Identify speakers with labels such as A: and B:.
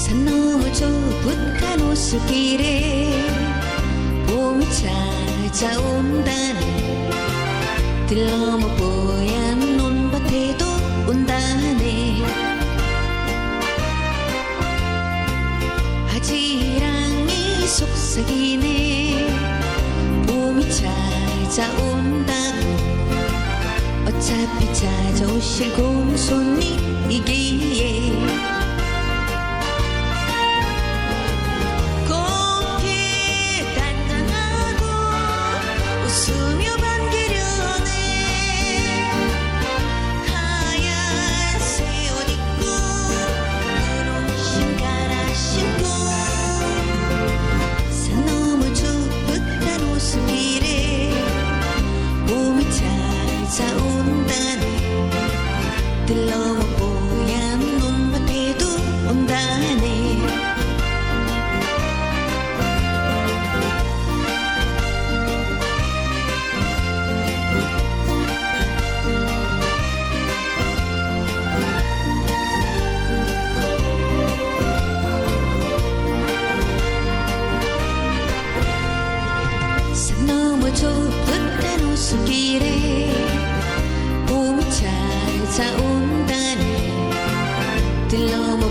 A: 산 너머 좁은 호수길에 봄이 찾아온다네. 들 넘어 뽀얀 논밭에도 온다네. 바지랑이 속삭이네. 봄이 찾아온다고. 어차피 찾아오실 공손이기에 곱게 단단하고 웃으며 반기려네. 하얀 새 옷 입고 분홍신 갈아 신고 산 너머 좁은 호수길에 봄이 찾아온다네. 들 넘어 뽀얀 논밭에도 온다네. 산 너머 좁은 호수길에 봄이 찾아온다네. 들 넘어